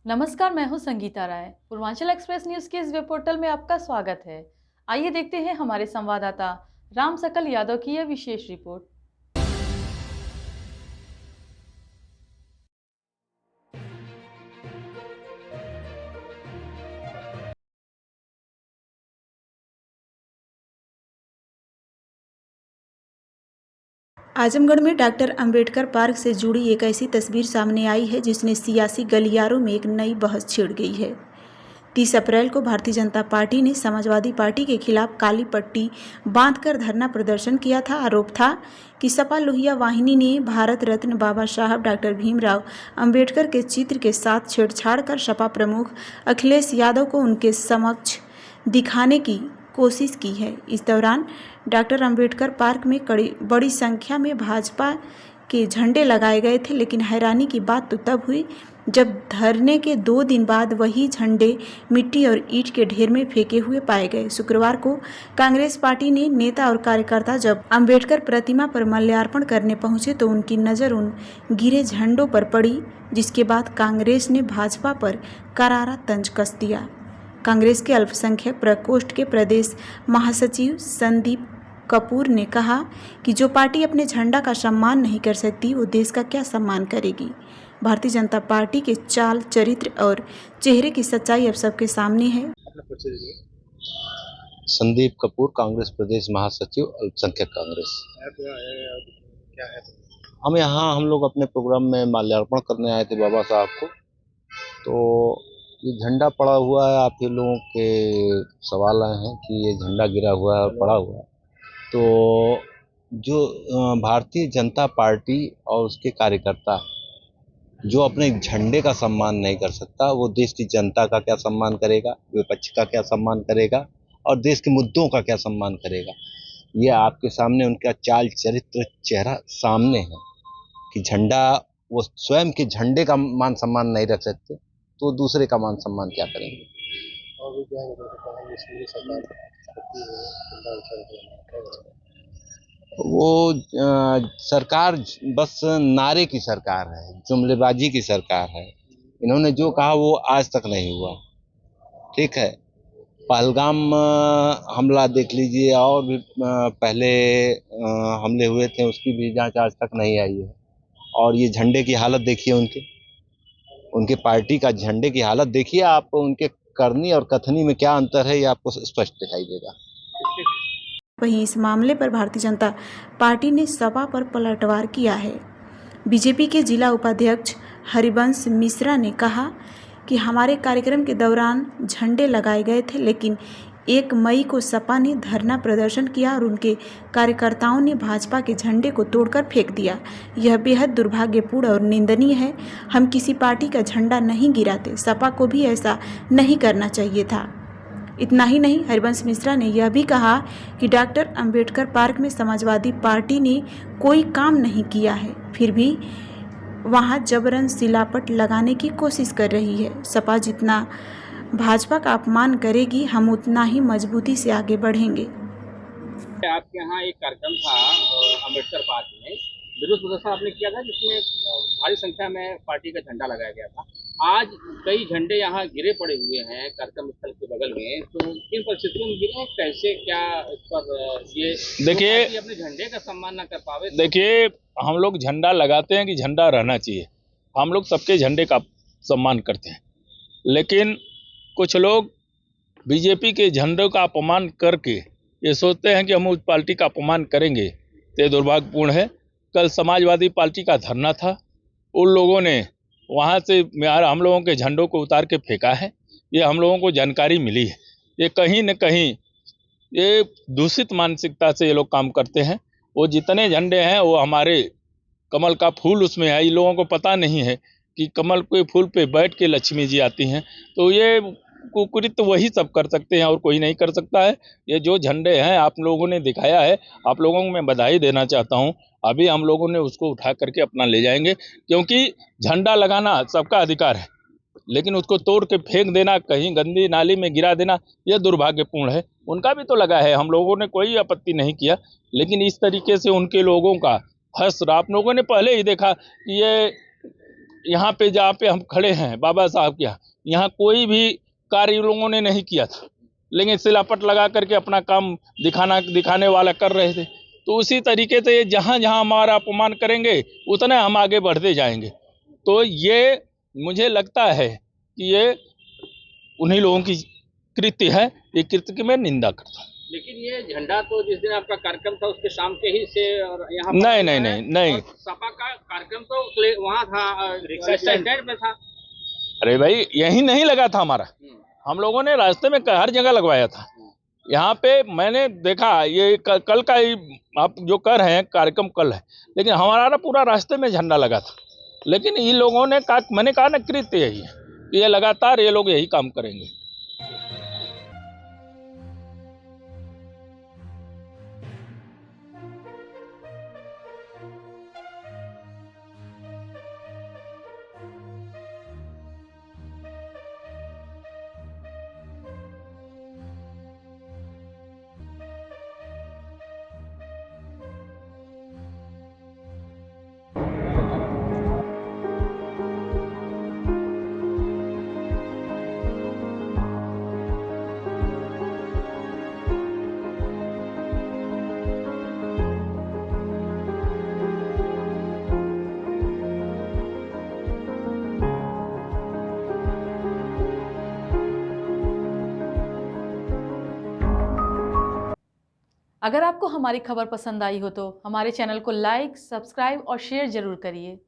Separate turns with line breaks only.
नमस्कार, मैं हूं संगीता राय। पूर्वांचल एक्सप्रेस न्यूज के इस वेब पोर्टल में आपका स्वागत है। आइए देखते हैं हमारे संवाददाता राम सकल यादव की यह विशेष रिपोर्ट।
आजमगढ़ में डॉक्टर अंबेडकर पार्क से जुड़ी एक ऐसी तस्वीर सामने आई है जिसने सियासी गलियारों में एक नई बहस छिड़ गई है। 30 अप्रैल को भारतीय जनता पार्टी ने समाजवादी पार्टी के खिलाफ काली पट्टी बांधकर धरना प्रदर्शन किया था। आरोप था कि सपा लोहिया वाहिनी ने भारत रत्न बाबा साहब डॉक्टर भीमराव अंबेडकर के चित्र के साथ छेड़छाड़ कर सपा प्रमुख अखिलेश यादव को उनके समक्ष दिखाने की कोशिश की है। इस दौरान डॉक्टर अंबेडकर पार्क में बड़ी संख्या में भाजपा के झंडे लगाए गए थे, लेकिन हैरानी की बात तो तब हुई जब धरने के 2 दिन बाद वही झंडे मिट्टी और ईंट के ढेर में फेंके हुए पाए गए। शुक्रवार को कांग्रेस पार्टी ने नेता और कार्यकर्ता जब अंबेडकर प्रतिमा पर माल्यार्पण करने पहुंचे तो उनकी नज़र उन गिरे झंडों पर पड़ी, जिसके बाद कांग्रेस ने भाजपा पर करारा तंज कस दिया। कांग्रेस के अल्पसंख्यक प्रकोष्ठ के प्रदेश महासचिव संदीप कपूर ने कहा कि जो पार्टी अपने झंडा का सम्मान नहीं कर सकती वो देश का क्या सम्मान करेगी। भारतीय जनता पार्टी के चाल, चरित्र और चेहरे की सच्चाई अब सबके सामने है।
संदीप कपूर, कांग्रेस प्रदेश महासचिव, अल्पसंख्यक कांग्रेस।
क्या है?
हम लोग अपने प्रोग्राम में माल्यार्पण करने आए थे बाबा साहब को। तो ये झंडा पड़ा हुआ है, आप ये लोगों के सवाल आए हैं कि ये झंडा गिरा हुआ है और पड़ा हुआ है। तो जो भारतीय जनता पार्टी और उसके कार्यकर्ता जो अपने झंडे का सम्मान नहीं कर सकता, वो देश की जनता का क्या सम्मान करेगा, विपक्ष का क्या सम्मान करेगा और देश के मुद्दों का क्या सम्मान करेगा। ये आपके सामने उनका चाल, चरित्र, चेहरा सामने है कि झंडा, वो स्वयं के झंडे का मान सम्मान नहीं रख सकते तो दूसरे का मान सम्मान क्या करेंगे।
और भी क्या
वो सरकार बस नारे की सरकार है, जुमलेबाजी की सरकार है। इन्होंने जो कहा वो आज तक नहीं हुआ। ठीक है, पहलगाम हमला देख लीजिए, और भी पहले हमले हुए थे, उसकी भी जांच आज तक नहीं आई है। और ये झंडे की हालत देखिए, उनके पार्टी का झंडे की हालत देखिए आप। उनके करनी और कथनी में क्या अंतर है ये आपको स्पष्ट दिखाई देगा।
वहीं इस मामले पर भारतीय जनता पार्टी ने सपा पर पलटवार किया है। बीजेपी के जिला उपाध्यक्ष हरिवंश मिश्रा ने कहा कि हमारे कार्यक्रम के दौरान झंडे लगाए गए थे, लेकिन 1 मई को सपा ने धरना प्रदर्शन किया और उनके कार्यकर्ताओं ने भाजपा के झंडे को तोड़कर फेंक दिया। यह बेहद दुर्भाग्यपूर्ण और निंदनीय है। हम किसी पार्टी का झंडा नहीं गिराते, सपा को भी ऐसा नहीं करना चाहिए था। इतना ही नहीं, हरिवंश मिश्रा ने यह भी कहा कि डॉक्टर अंबेडकर पार्क में समाजवादी पार्टी ने कोई काम नहीं किया है, फिर भी वहां जबरन सिलापट लगाने की कोशिश कर रही है। सपा जितना भाजपा का अपमान करेगी, हम उतना ही मजबूती से आगे बढ़ेंगे।
आपके यहाँ एक कार्यक्रम था अंबेडकर पार्क में, विरोध प्रदर्शन आपने किया था जिसमें भारी संख्या में पार्टी का झंडा लगाया गया था। आज कई झंडे यहाँ गिरे पड़े हुए हैं कार्यक्रम स्थल के बगल में, तो किन परिस्थितियों में गिरे, कैसे, क्या इस पर ये
देखिए,
अपने झंडे का सम्मान न कर पावे?
देखिए, हम लोग झंडा लगाते हैं कि झंडा रहना चाहिए, हम लोग सबके झंडे का सम्मान करते हैं, लेकिन कुछ लोग बीजेपी के झंडे का अपमान करके ये सोचते हैं कि हम उस पार्टी का अपमान करेंगे, तो ये दुर्भाग्यपूर्ण है। कल समाजवादी पार्टी का धरना था, उन लोगों ने वहाँ से हम लोगों के झंडों को उतार के फेंका है। ये हम लोगों को जानकारी मिली है। ये कहीं न कहीं ये दूषित मानसिकता से ये लोग काम करते हैं। वो जितने झंडे हैं वो हमारे कमल का फूल उसमें है। इन लोगों को पता नहीं है कि कमल के फूल पे बैठ के लक्ष्मी जी आती हैं। तो ये कुकृत्य वही सब कर सकते हैं और कोई नहीं कर सकता है। ये जो झंडे हैं आप लोगों ने दिखाया है, आप लोगों को मैं बधाई देना चाहता हूँ। अभी हम लोगों ने उसको उठा करके अपना ले जाएंगे, क्योंकि झंडा लगाना सबका अधिकार है, लेकिन उसको तोड़ के फेंक देना, कहीं गंदी नाली में गिरा देना, यह दुर्भाग्यपूर्ण है। उनका भी तो लगा है, हम लोगों ने कोई आपत्ति नहीं किया, लेकिन इस तरीके से उनके लोगों का हश्र आप लोगों ने पहले ही देखा कि यहाँ पे जहाँ पे हम खड़े हैं बाबा साहब के यहाँ कोई भी कार्य इन लोगों ने नहीं किया था, लेकिन सिलापट लगा करके अपना काम दिखाने वाला कर रहे थे। तो उसी तरीके से जहाँ जहाँ हमारा अपमान करेंगे उतने हम आगे बढ़ते जाएंगे। तो ये मुझे लगता है कि ये उन्हीं लोगों की कृत्य है, ये कृत्य की मैं निंदा करता हूँ।
लेकिन ये झंडा तो जिस दिन आपका कार्यक्रम था उसके शाम के ही से और यहाँ
नहीं।
और सपा का कार्यक्रम तो वहाँ था, रिक्शा स्टैंड पे था।
अरे भाई यही नहीं लगा था हमारा, हम लोगों ने रास्ते में हर जगह लगवाया था। यहाँ पे मैंने देखा ये कल का ही आप जो कर रहे हैं कार्यक्रम कल है, लेकिन हमारा पूरा रास्ते में झंडा लगा था। लेकिन इन लोगों ने कहा, मैंने कहा ना कृत्य यही है, ये लगातार ये लोग यही काम करेंगे।
अगर आपको हमारी खबर पसंद आई हो तो हमारे चैनल को लाइक, सब्सक्राइब और शेयर जरूर करिए।